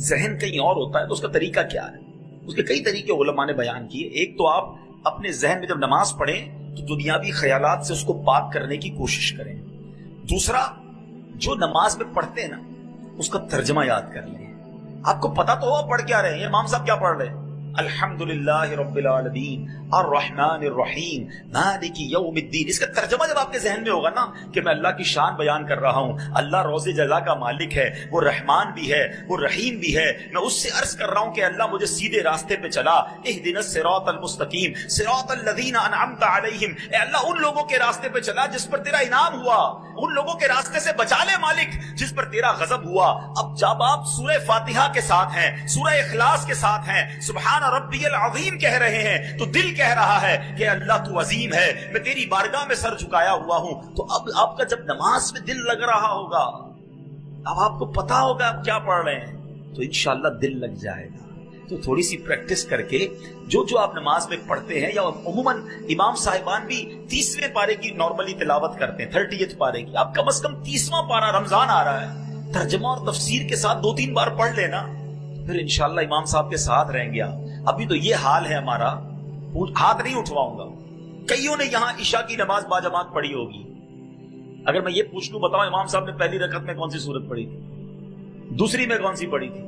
ذہن کہیں اور ہوتا ہے تو اس کا طریقہ کیا ہے؟ اس کے کئی طریقے علماء نے بیان کیے. ایک تو آپ اپنے ذہن میں جب نماز پڑھیں تو دنیاوی خیالات سے اس کو پاک کرنے کی کوشش کریں. دوسرا، جو نماز میں پڑھتے ہیں نا اس کا ترجمہ یاد کر لیں. آپ کو پتا تو ہوا پڑھ کیا رہے ہیں. امام صاحب کیا پڑھ رہے ہیں؟ الحمدللہ رب العالمین الرحمن الرحیم مالک یوم الدین. اس کا ترجمہ جب آپ کے ذہن میں ہوگا نا کہ میں اللہ کی شان بیان کر رہا ہوں، اللہ روز جزا کا مالک ہے، وہ رحمان بھی ہے، وہ رحیم بھی ہے، میں اس سے عرض کر رہا ہوں کہ اللہ مجھے سیدھے راستے پہ چلا. اہدنا الصراط المستقیم صراط الذین انعمت علیہم، اے اللہ ان لوگوں کے راستے پہ چلا جس پر تیرا انعام ہوا، ان لوگوں کے راستے سے بچا لے مالک جس پر تیرا غضب ہوا. اب جب آپ سورہ فاتحہ کے ساتھ ہیں، سورہ اخلاص کے ساتھ ہیں، سبحان ربی العظیم کہہ رہے ہیں تو دل کہہ رہا ہے کہ اللہ تو عظیم ہے، میں تیری بارگاہ میں سر جھکایا ہوا ہوں. تو اب آپ کا جب نماز میں دل لگ رہا ہوگا، اب آپ کو پتا ہوگا آپ کیا پڑھ رہے ہیں، تو انشاءاللہ دل لگ جائے گا. تو تھوڑی سی پریکٹس کر کے جو آپ نماز میں پڑھتے ہیں، یا عموماً امام صاحبان بھی 30ویں پارے کی نارملی تلاوت کرتے ہیں، 30 پارے کی. آپ کم از کم 30واں پارہ، رمضان آ رہا ہے، ترجمہ اور تفسیر کے ساتھ 2-3 بار پڑھ لینا، پھر انشاءاللہ امام صاحب کے ساتھ رہیں گے. ابھی تو یہ حال ہے ہمارا، ہاتھ نہیں اٹھواؤں گا. کئیوں نے یہاں عشاء کی نماز باجماعت پڑھی ہوگی. اگر میں یہ پوچھ لوں، بتاؤ امام صاحب نے پہلی رکعت میں کون سی سورت پڑھی تھی، دوسری میں کون سی پڑھی تھی؟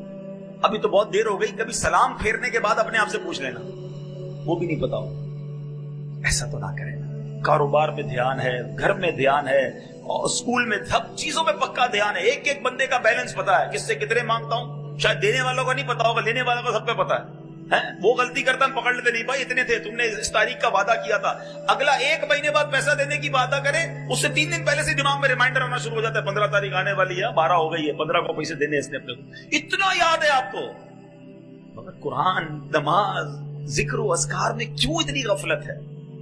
ابھی تو بہت دیر ہو گئی. کبھی سلام پھیرنے کے بعد اپنے آپ سے پوچھ لینا، وہ بھی نہیں پتا ہو. ایسا تو نہ کریں. کاروبار میں دھیان ہے، گھر میں دھیان ہے، اور اسکول میں سب چیزوں میں پکا دھیان ہے. ایک ایک بندے کا بیلنس پتا ہے، کس سے کتنے مانگتا ہوں. شاید دینے والوں کا نہیں پتا ہوگا، لینے والوں کا سب پہ پتا ہے. وہ غلطی کرتا ہم پکڑ لیتے، نہیں بھائی اتنے تھے، تم نے اس تاریخ کا وعدہ کیا تھا. اگلا 1 مہینے بعد پیسہ دینے کی وعدہ کرے، اس سے 3 دن پہلے سے دماغ میں ریمائنڈر آنا شروع ہو جاتا ہے، 15 تاریخ آنے والی ہے، 12 ہو گئی ہے، 15 کو پیسے دینے اس نے اپنے کو. اتنا یاد ہے آپ کو. مگر قرآن، نماز، ذکر و اذکار میں کیوں اتنی غفلت ہے؟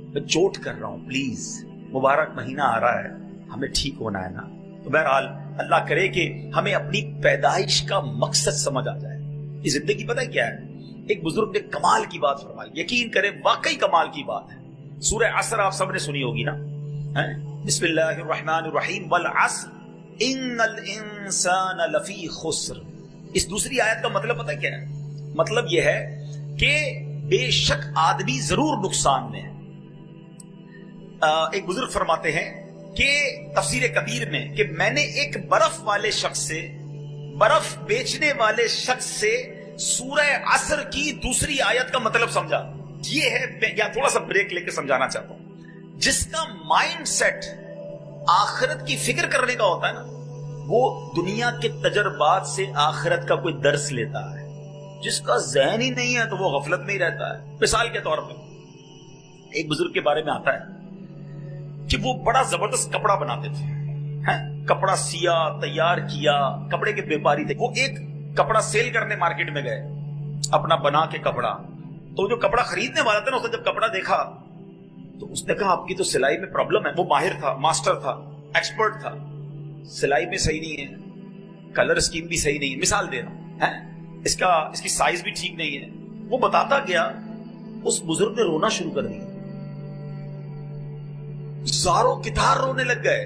میں چوٹ کر رہا ہوں. پلیز، مبارک مہینہ آ رہا ہے، ہمیں ٹھیک ہونا ہے نا. تو بہرحال اللہ کرے کہ ہمیں اپنی پیدائش کا مقصد سمجھ آ جائے. یہ زندگی پتہ کیا ہے؟ ایک بزرگ نے کمال کی بات فرمائی، یقین کریں واقعی کمال کی بات ہے. سورہ عصر آپ سب نے سنی ہوگی نا. بسم اللہ الرحمن الرحیم والعصر ان الانسان لفی خسر. اس دوسری آیت کا مطلب پتہ کیا ہے؟ مطلب یہ ہے کہ بے شک آدمی ضرور نقصان میں ہے. ایک بزرگ فرماتے ہیں کہ تفسیر کبیر میں کہ میں نے ایک برف والے شخص سے، برف بیچنے والے شخص سے سورہ عصر کی دوسری آیت کا مطلب سمجھا. یہ ہے، یا تھوڑا سا بریک لے کے سمجھانا چاہتا ہوں. جس کا مائنڈ سیٹ آخرت کی فکر کرنے کا ہوتا ہے نا، وہ دنیا کے تجربات سے آخرت کا کوئی درس لیتا ہے. جس کا ذہن ہی نہیں ہے تو وہ غفلت میں ہی رہتا ہے. مثال کے طور پہ ایک بزرگ کے بارے میں آتا ہے کہ وہ بڑا زبردست کپڑا بناتے تھے. کپڑا سیا، تیار کیا، کپڑے کے بیپاری تھے. وہ ایک کپڑا سیل کرنے مارکیٹ میں گئے، اپنا بنا کے کپڑا. تو جو کپڑا خریدنے والا تھا نا، اس نے جب کپڑا دیکھا تو اس نے کہا آپ کی تو سلائی میں پرابلم ہے. وہ ماہر تھا، ماسٹر تھا، ایکسپرٹ تھا. سلائی میں صحیح نہیں ہے، کلر اسکیم بھی صحیح نہیں ہے، مثال دے رہا ہوں، اس کی سائز بھی ٹھیک نہیں ہے. وہ بتاتا گیا. اس بزرگ نے رونا شروع کر دیا، زاروں کتار رونے لگ گئے.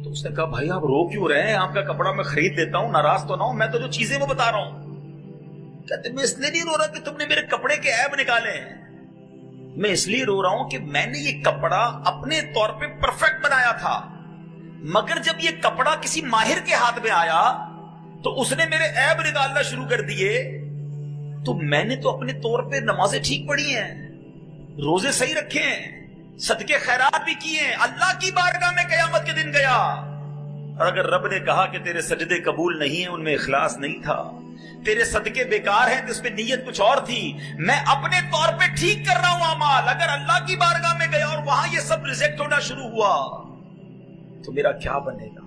تو اس نے کہا بھائی آپ رو کیوں رہے ہیں؟ آپ کا کپڑا میں خرید دیتا ہوں، ناراض تو نہ ہوں، میں تو جو چیزیں وہ بتا رہا ہوں. کہتے میں اس لیے نہیں رو رہا کہ تم نے میرے کپڑے کے عیب نکالے ہیں، میں اس لیے رو رہا ہوں کہ میں نے یہ کپڑا اپنے طور پہ پرفیکٹ بنایا تھا، مگر جب یہ کپڑا کسی ماہر کے ہاتھ میں آیا تو اس نے میرے عیب نکالنا شروع کر دیے. تو میں نے تو اپنے طور پہ نمازیں ٹھیک پڑھی ہیں، روزے صحیح رکھے ہیں، صدقے خیرات بھی کیے ہیں، اللہ کی بارگاہ میں قیامت کے دن گیا. اور اگر رب نے کہا کہ تیرے سجدے قبول نہیں ہیں، ان میں اخلاص نہیں تھا، تیرے صدقے بیکار ہیں، اس میں نیت کچھ اور تھی، میں اپنے طور پہ ٹھیک کر رہا ہوں اعمال، اگر اللہ کی بارگاہ میں گیا اور وہاں یہ سب ریجیکٹ ہونا شروع ہوا تو میرا کیا بنے گا؟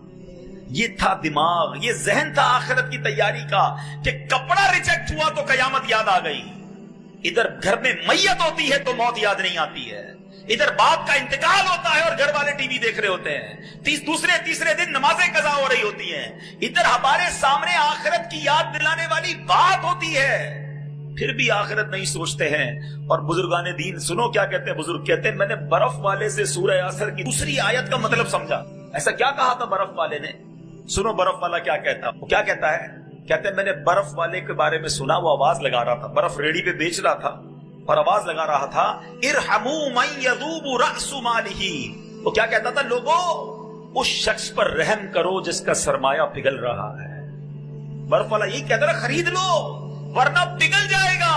یہ تھا دماغ، یہ ذہن تھا آخرت کی تیاری کا کہ کپڑا ریجیکٹ ہوا تو قیامت یاد آ گئی. ادھر گھر میں میت ہوتی ہے تو موت یاد نہیں آتی ہے، ادھر باپ کا انتقال ہوتا ہے اور گھر والے ٹی وی دیکھ رہے ہوتے ہیں، تیسرے دن نمازیں قضا ہو رہی ہوتی ہیں، ادھر ہمارے سامنے آخرت کی یاد دلانے والی بات ہوتی ہے، پھر بھی آخرت نہیں سوچتے ہیں. اور بزرگان دین سنو کیا کہتے ہیں. بزرگ کہتے ہیں میں نے برف والے سے سورہ عصر کی دوسری آیت کا مطلب سمجھا. ایسا کیا کہا تھا برف والے نے؟ سنو برف والا کیا کہتا. وہ کیا کہتا ہے کہتے ہیں میں نے برف والے کے بارے میں سنا، وہ آواز لگا رہا تھا، برف ریڑھی پہ بیچ رہا تھا اور آواز لگا رہا تھا ارحموا من یذوب رأس مالہ. وہ کیا کہتا تھا؟ لوگوں اس شخص پر رحم کرو جس کا سرمایہ پگھل رہا ہے. برف والا یہی کہتا رہا خرید لو ورنہ پگھل جائے گا.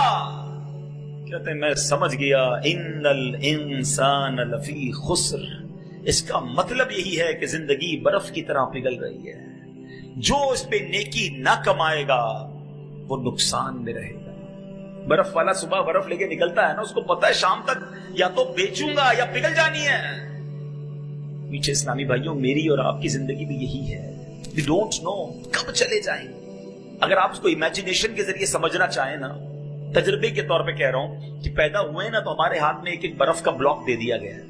کہتے ہیں میں سمجھ گیا ان الانسان لفی خسر. اس کا مطلب یہی ہے کہ زندگی برف کی طرح پگھل رہی ہے. جو اس پہ نیکی نہ کمائے گا وہ نقصان میں رہے گا. برف والا صبح برف لے کے نکلتا ہے نا، اس کو پتا ہے شام تک یا تو بیچوں گا یا پگھل جانی ہے. میٹھے اسلامی بھائیوں، میری اور آپ کی زندگی بھی یہی ہے. We don't know کب چلے جائیں. اگر آپ اس کو امیجنیشن کے ذریعے سمجھنا چاہیں نا، تجربے کے طور پہ کہہ رہا ہوں کہ پیدا ہوئے نا تو ہمارے ہاتھ میں ایک برف کا بلاک دے دیا گیا ہے.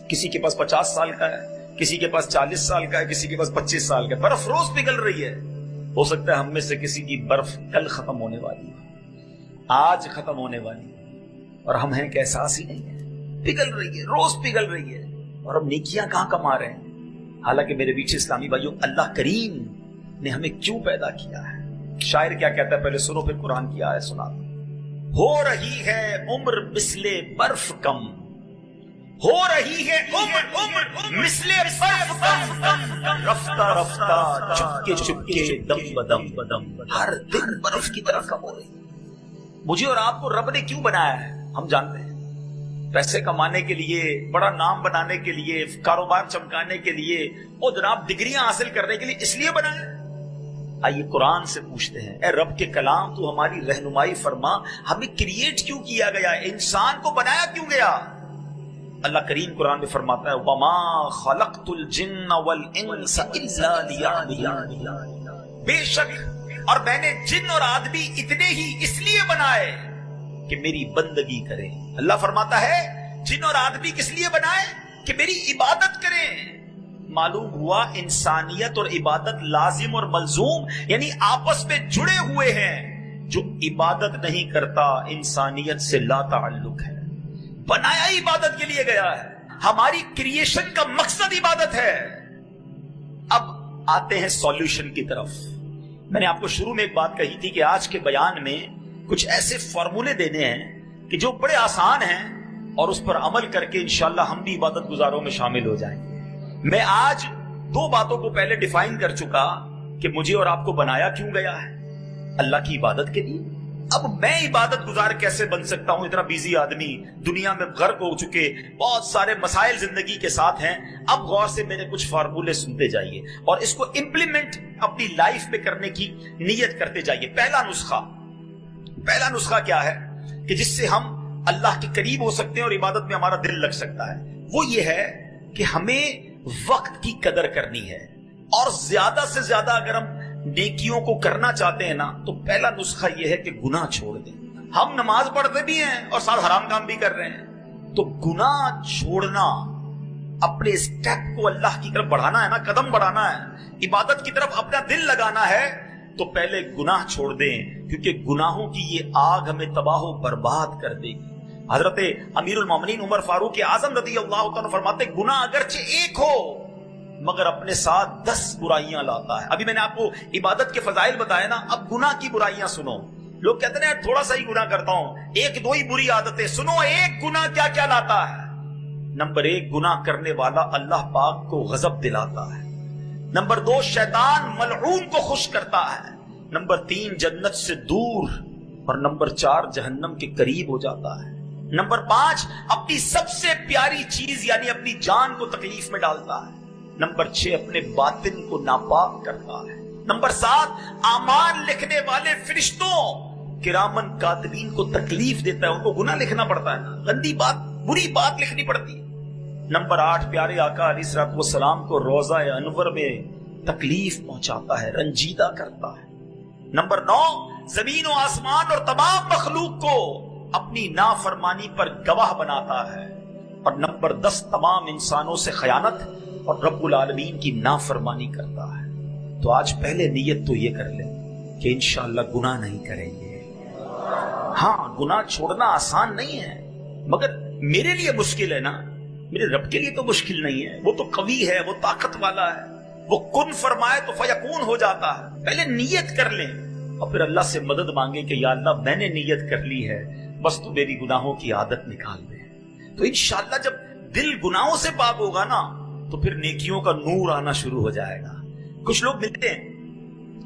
کسی کے پاس 50 سال کا ہے، کسی کے پاس 40 سال کا ہے، کسی کے پاس 25 سال کا ہے. برف روز پگھل رہی ہے. ہو سکتا ہے ہم میں سے کسی کی برف کل ختم ہونے والی ہے، آج ختم ہونے والی ہے، اور ہم ہیں کہ احساس ہی نہیں ہے. پگھل رہی ہے، روز پگھل رہی ہے، اور ہم نیکیاں کہاں کما رہے ہیں. حالانکہ میرے بیچ اسلامی بھائیوں، اللہ کریم نے ہمیں کیوں پیدا کیا ہے. شاعر کیا کہتا ہے، پہلے سنو پھر قرآن کی آیت سنا. ہو رہی ہے عمر مثل برف کم، ہو رہی ہے عمر مثل برف کم، رفتہ رفتہ چپکے چپکے دم بدم بدم، ہر دن برف کی طرح کم ہو رہی. مجھے اور آپ کو رب نے کیوں بنایا ہے ہم جانتے ہیں. پیسے کمانے کے لیے، بڑا نام بنانے کے لیے، کاروبار چمکانے کے لیے، اور جناب ڈگریاں حاصل کرنے کے لیے، اس لیے بنایا. آئیے قرآن سے پوچھتے ہیں، اے رب کے کلام تو ہماری رہنمائی فرما، ہمیں کریٹ کیوں کیا گیا، انسان کو بنایا کیوں گیا. اللہ کریم قرآن میں فرماتا ہے وَمَا خَلَقْتُ الْجِنَّ وَالْإِنسَ إِلَّا لِيَعْبُدُونِ. بے شک اور میں نے جن اور آدمی اتنے ہی اس لیے بنائے کہ میری بندگی کریں. اللہ فرماتا ہے جن اور آدمی کس لیے بنائے؟ کہ میری عبادت کریں. معلوم ہوا انسانیت اور عبادت لازم اور ملزوم، یعنی آپس میں جڑے ہوئے ہیں. جو عبادت نہیں کرتا انسانیت سے لا تعلق ہے. بنایا عبادت کے لیے گیا ہے. ہماری کریشن کا مقصد عبادت ہے. اب آتے ہیں سولوشن کی طرف. میں نے آپ کو شروع میں ایک بات کہی تھی کہ آج کے بیان میں کچھ ایسے فارمولے دینے ہیں کہ جو بڑے آسان ہیں اور اس پر عمل کر کے انشاءاللہ ہم بھی عبادت گزاروں میں شامل ہو جائیں. میں آج 2 باتوں کو پہلے ڈیفائن کر چکا کہ مجھے اور آپ کو بنایا کیوں گیا ہے، اللہ کی عبادت کے لیے. اب میں عبادت گزار کیسے بن سکتا ہوں؟ اتنا بیزی آدمی، دنیا میں غرق ہو چکے، بہت سارے مسائل زندگی کے ساتھ ہیں. اب غور سے میرے کچھ فارمولے سنتے جائیے اور اس کو امپلیمنٹ اپنی لائف میں کرنے کی نیت کرتے جائیے. پہلا نسخہ کیا ہے کہ جس سے ہم اللہ کے قریب ہو سکتے ہیں اور عبادت میں ہمارا دل لگ سکتا ہے؟ وہ یہ ہے کہ ہمیں وقت کی قدر کرنی ہے. اور زیادہ سے زیادہ اگر ہم نیکیوں کو کرنا چاہتے ہیں نا تو پہلا نسخہ یہ ہے کہ گناہ چھوڑ دیں. ہم نماز پڑھتے بھی ہیں اور ساتھ حرام کام بھی کر رہے ہیں، تو گناہ چھوڑنا، اپنے اسٹیپ کو اللہ کی طرف بڑھانا ہے نا، قدم بڑھانا ہے، عبادت کی طرف اپنا دل لگانا ہے، تو پہلے گناہ چھوڑ دیں، کیونکہ گناہوں کی یہ آگ ہمیں تباہ و برباد کر دے گی. حضرت امیر المومنین عمر فاروق اعظم رضی اللہ تعالیٰ فرماتے گناہ اگرچہ ایک ہو مگر اپنے ساتھ 10 برائیاں لاتا ہے. ابھی میں نے آپ کو عبادت کے فضائل بتائے نا، اب گناہ کی برائیاں سنو. لوگ کہتے ہیں تھوڑا سا ہی گناہ کرتا ہوں، 1-2 ہی بری عادتیں. سنو ایک گناہ کیا کیا لاتا ہے. نمبر 1، گناہ کرنے والا اللہ پاک کو غضب دلاتا ہے. نمبر 2، شیطان ملعون کو خوش کرتا ہے. نمبر 3، جنت سے دور. اور نمبر 4، جہنم کے قریب ہو جاتا ہے. نمبر 5، اپنی سب سے پیاری چیز یعنی اپنی جان کو تکلیف میں ڈالتا ہے. نمبر 6، اپنے باطن کو ناپاک کرتا ہے. نمبر 7، اعمال لکھنے والے فرشتوں کرامن کاتبین کو تکلیف دیتا ہے. ان کو گناہ لکھنا پڑتا ہے نا، گندی بات، بری بات لکھنی پڑتی ہے. نمبر 8، پیارے آقا علیہ الصلوۃ والسلام کو روضہ انور میں تکلیف پہنچاتا ہے، رنجیدہ کرتا ہے. نمبر 9، زمین و آسمان اور تمام مخلوق کو اپنی نافرمانی پر گواہ بناتا ہے. اور نمبر 10، تمام انسانوں سے خیانت اور رب العالمین کی نافرمانی کرتا ہے. تو آج پہلے نیت تو یہ کر لیں کہ انشاءاللہ گناہ نہیں کریں گے. ہاں، گناہ چھوڑنا آسان نہیں ہے، مگر میرے لیے مشکل ہے نا، میرے رب کے لیے تو مشکل نہیں ہے. وہ تو قوی ہے، وہ طاقت والا ہے. وہ کن فرمائے تو فیکون ہو جاتا ہے. پہلے نیت کر لیں اور پھر اللہ سے مدد مانگیں کہ یا اللہ میں نے نیت کر لی ہے, بس تو میری گناہوں کی عادت نکال دے. تو انشاءاللہ جب دل گناہوں سے پاک ہوگا نا تو پھر نیکیوں کا نور آنا شروع ہو جائے گا. کچھ لوگ ملتے ہیں,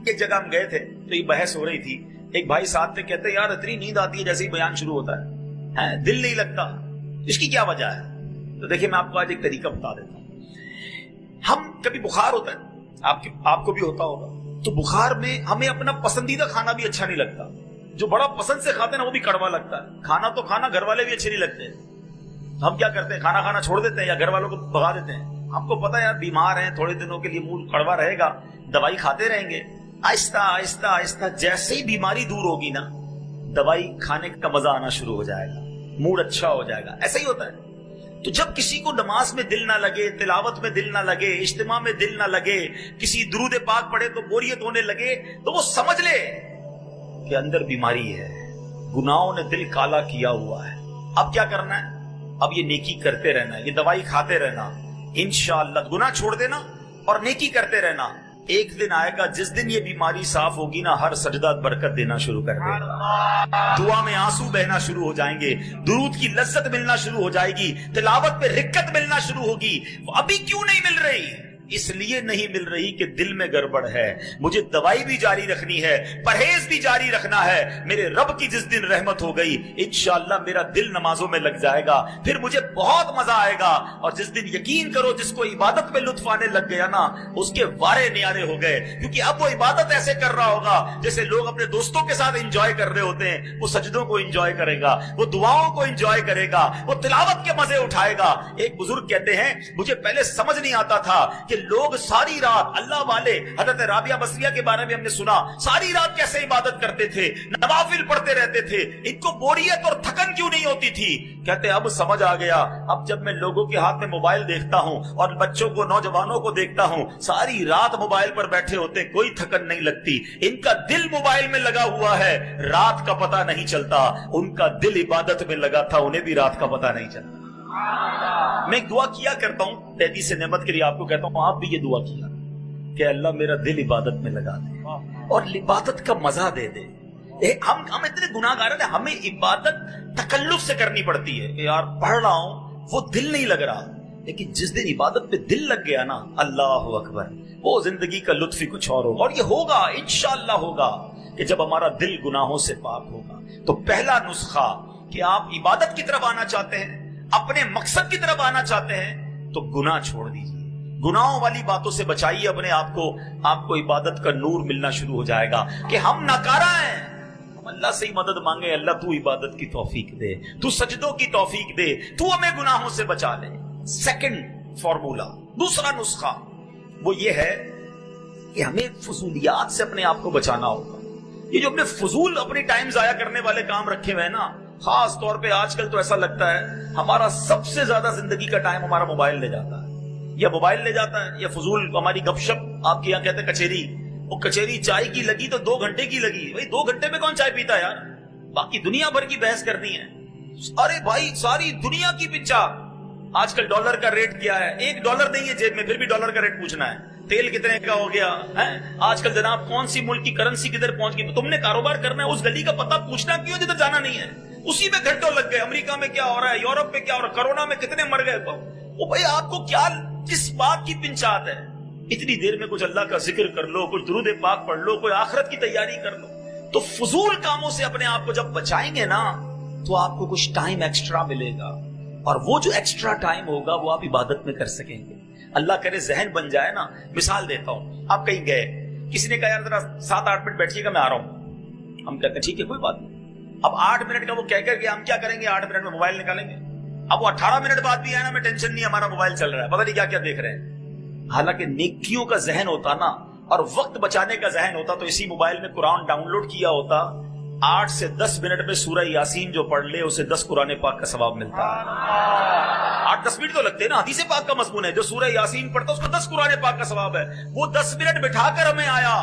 ایک جگہ ہم گئے تھے تو یہ بحث ہو رہی تھی, ایک بھائی ساتھ میں کہتے ہیں یار اتنی نیند آتی ہے جیسے ہی بیان شروع ہوتا ہے, دل نہیں لگتا, اس کی کیا وجہ ہے؟ تو دیکھیں میں آپ کو آج ایک طریقہ بتا دیتا ہوں. ہم کبھی بخار ہوتا ہے, آپ کو بھی ہوتا ہوگا, تو بخار میں ہمیں اپنا پسندیدہ کھانا بھی اچھا نہیں لگتا. جو بڑا پسند سے کھاتے ہیں نا وہ بھی کڑوا لگتا ہے. کھانا تو کھانا, گھر والے بھی اچھے نہیں لگتے. ہم کیا کرتے ہیں, کھانا کھانا چھوڑ دیتے ہیں یا گھر والوں کو بھگا دیتے ہیں. آپ کو پتا ہے یار بیمار ہیں, تھوڑے دنوں کے لیے منہ کڑوا رہے گا, دوائی کھاتے رہیں گے. آہستہ آہستہ آہستہ جیسے ہی بیماری دور ہوگی نا, دوائی کھانے کا مزہ آنا شروع ہو جائے گا, موڈ اچھا ہو جائے گا. ایسا ہی ہوتا ہے. تو جب کسی کو نماز میں دل نہ لگے, تلاوت میں دل نہ لگے, اجتماع میں دل نہ لگے, کسی درود پاک پڑھے تو بوریت ہونے لگے, تو وہ سمجھ لے کہ اندر بیماری ہے, گناہوں نے دل کالا کیا ہوا ہے. اب کیا کرنا ہے؟ اب یہ نیکی کرتے رہنا ہے, یہ دوائی کھاتے رہنا, انشاءاللہ گناہ چھوڑ دینا اور نیکی کرتے رہنا. ایک دن آئے گا جس دن یہ بیماری صاف ہوگی نا, ہر سجدہ برکت دینا شروع کر دے گا, دعا میں آنسو بہنا شروع ہو جائیں گے, درود کی لذت ملنا شروع ہو جائے گی, تلاوت پہ رکت ملنا شروع ہوگی. ابھی کیوں نہیں مل رہی؟ اس لیے نہیں مل رہی کہ دل میں گڑبڑ ہے. مجھے دوائی بھی جاری رکھنی ہے, پرہیز بھی جاری رکھنا ہے. میرے رب کی جس دن رحمت ہو گئی انشاءاللہ میرا دل نمازوں میں لگ جائے گا, پھر مجھے بہت مزہ آئے گا. اور جس دن یقین کرو جس کو عبادت میں لطف آنے لگ گیا نا, اس کے وارے نیارے ہو گئے, کیونکہ اب وہ عبادت ایسے کر رہا ہوگا جیسے لوگ اپنے دوستوں کے ساتھ انجوائے کر رہے ہوتے ہیں. وہ سجدوں کو انجوائے کرے گا, وہ دعاؤں کو انجوائے کرے گا, وہ تلاوت کے مزے اٹھائے گا. ایک بزرگ کہتے ہیں مجھے پہلے سمجھ نہیں آتا تھا کہ لوگ ساری رات, اللہ والے حضرت رابعہ بصریہ کے بارے میں ہم نے سنا, ساری رات کیسے عبادت کرتے تھے, نوافل پڑھتے رہتے تھے, ان کو بوریت اور تھکن کیوں نہیں ہوتی تھی. کہتے اب سمجھ آ گیا, اب جب میں لوگوں کے ہاتھ میں موبائل دیکھتا ہوں اور بچوں کو, نوجوانوں کو دیکھتا ہوں ساری رات موبائل پر بیٹھے ہوتے, کوئی تھکن نہیں لگتی. ان کا دل موبائل میں لگا ہوا ہے, رات کا پتہ نہیں چلتا. ان کا دل عبادت میں لگا تھا, انہیں بھی رات کا پتہ نہیں چلتا. میں ایک دعا کیا کرتا ہوں تحدیث نعمت کے لیے, آپ کو کہتا ہوں آپ بھی یہ دعا کیا کہ اللہ میرا دل عبادت میں لگا دے اور عبادت کا مزہ دے دے. ہم اتنے گناہگار ہیں, ہمیں عبادت تکلف سے کرنی پڑتی ہے کہ یار پڑھ رہا ہوں وہ دل نہیں لگ رہا, لیکن جس دن عبادت پہ دل لگ گیا نا, اللہ اکبر, وہ زندگی کا لطف ہی کچھ اور ہوگا. اور یہ ہوگا انشاءاللہ ہوگا کہ جب ہمارا دل گناہوں سے پاک ہوگا. تو پہلا نسخہ کہ آپ عبادت کی طرف آنا چاہتے ہیں, اپنے مقصد کی طرف آنا چاہتے ہیں, تو گناہ چھوڑ دیجیے, گناہوں والی باتوں سے بچائیے اپنے آپ کو. آپ کو عبادت کا نور ملنا شروع ہو جائے گا کہ ہم ناکارہ ہیں. ہم اللہ سے ہی مدد مانگے, اللہ تو عبادت کی توفیق دے, تو سجدوں کی توفیق دے, تو ہمیں گناہوں سے بچا لے. سیکنڈ فارمولا, دوسرا نسخہ وہ یہ ہے کہ ہمیں فضولیات سے اپنے آپ کو بچانا ہوگا. یہ جو اپنے فضول اپنی ٹائم ضائع کرنے والے کام رکھے ہوئے ہیں نا, خاص طور پہ آج کل تو ایسا لگتا ہے ہمارا سب سے زیادہ زندگی کا ٹائم ہمارا موبائل لے جاتا ہے, یا موبائل لے جاتا ہے, یا فضول ہماری گپ شپ. آپ کے یہاں کہتے ہیں کچہری, وہ کچہری چائے کی لگی تو 2 گھنٹے کی لگی. بھائی 2 گھنٹے میں کون چائے پیتا ہے یار, باقی دنیا بھر کی بحث کرنی ہے. ارے بھائی ساری دنیا کی پنچا. آج کل ڈالر کا ریٹ کیا ہے, $1 نہیں ہے جیب میں پھر بھی ڈالر کا ریٹ پوچھنا ہے. تیل کتنے کا ہو گیا ہے آج کل جناب, کون سی ملک کی کرنسی کدھر پہنچ گئی. تم نے کاروبار کرنا ہے, اس گلی کا پتہ پوچھنا کیوں جدھر جانا نہیں ہے, اسی میں گھنٹوں لگ گئے. امریکہ میں کیا ہو رہا ہے, یورپ میں کیا ہو رہا ہے, کرونا میں کتنے مر گئے. وہ بھائی آپ کو کیا کس بات کی پنچات ہے؟ اتنی دیر میں کچھ اللہ کا ذکر کر لو, کچھ درود پاک پڑھ لو, کوئی آخرت کی تیاری کر لو. تو فضول کاموں سے اپنے آپ کو جب بچائیں گے نا, تو آپ کو کچھ ٹائم ایکسٹرا ملے گا, اور وہ جو ایکسٹرا ٹائم ہوگا وہ آپ عبادت میں کر سکیں گے. اللہ کرے ذہن بن جائے نا. مثال دیتا ہوں, آپ کہیں گئے, کسی نے کہا یار ذرا 7-8 منٹ بیٹھیے گا میں آ رہا ہوں. ہم کہتے ہیں ٹھیک ہے کوئی بات نہیں. اب 8 منٹ کا وہ کہہ کر کے ہم کیا کریں گے, 8 منٹ میں موبائل نکالیں گے. اب وہ 18 منٹ بعد بھی آیا نا, میں ٹینشن نہیں, ہمارا موبائل چل رہا ہے, پتہ نہیں کیا کیا دیکھ رہے ہیں. حالانکہ نیکیوں کا ذہن ہوتا نا, اور وقت بچانے کا ذہن ہوتا, تو اسی موبائل میں قرآن ڈاؤن لوڈ کیا ہوتا. 8 سے 10 منٹ میں سورہ یاسین جو پڑھ لے اسے 10 قرآن پاک کا ثواب ملتا ہے. 8-10 منٹ تو لگتے ہیں نا, حدیث پاک کا مضمون ہے. جو سورہ یاسین پڑھتا اس کو 10 قرآن پاک کا ثواب ہے. وہ 10 منٹ بٹھا کر ہمیں آیا,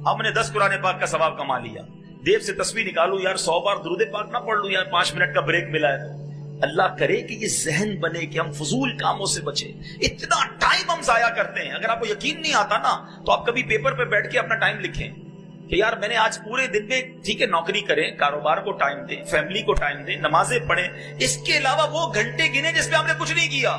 ہم نے 10 قرآن پاک کا ثواب کما لیا. دیو سے تصویر نکالو یار, 100 بار درود پاک نہ پڑھ لوں یار, 5 منٹ کا بریک ملا ہے. اللہ کرے کہ یہ ذہن بنے کہ ہم فضول کاموں سے بچے. اتنا ٹائم ہم ضائع کرتے ہیں. اگر آپ کو یقین نہیں آتا نا تو آپ کبھی پیپر پہ بیٹھ کے اپنا ٹائم لکھیں کہ یار میں نے آج پورے دن میں, ٹھیک ہے نوکری کریں, کاروبار کو ٹائم دیں, فیملی کو ٹائم دیں, نمازیں پڑھیں, اس کے علاوہ وہ گھنٹے گنے جس پہ ہم نے کچھ نہیں کیا.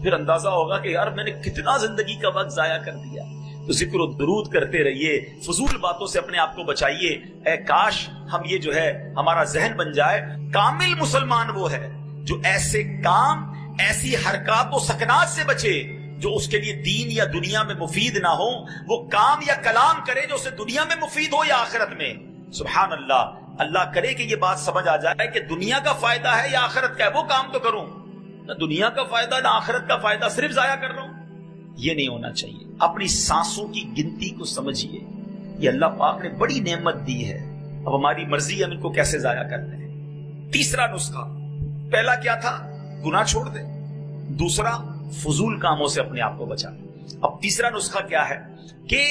پھر اندازہ ہوگا کہ یار میں نے کتنا زندگی کا وقت ضائع کر دیا. تو ذکر و درود کرتے رہیے, فضول باتوں سے اپنے آپ کو بچائیے. اے کاش ہم یہ جو ہے ہمارا ذہن بن جائے. کامل مسلمان وہ ہے جو ایسے کام, ایسی حرکات و سکنات سے بچے جو اس کے لیے دین یا دنیا میں مفید نہ ہو. وہ کام یا کلام کرے جو اسے دنیا میں مفید ہو یا آخرت میں. سبحان اللہ. اللہ کرے کہ یہ بات سمجھ آ جائے کہ دنیا کا فائدہ ہے یا آخرت کا ہے, وہ کام تو کروں. نہ دنیا کا فائدہ نہ آخرت کا فائدہ, صرف ضائع کر رہا ہوں. یہ نہیں ہونا چاہیے. اپنی سانسوں کی گنتی کو سمجھیے, یہ اللہ پاک نے بڑی نعمت دی ہے. اب ہماری مرضی ہم ان کو کیسے ضائع کرتے ہیں. تیسرا نسخہ, پہلا کیا تھا, گناہ چھوڑ دے. دوسرا, فضول کاموں سے اپنے آپ کو بچا. اب تیسرا نسخہ کیا ہے کہ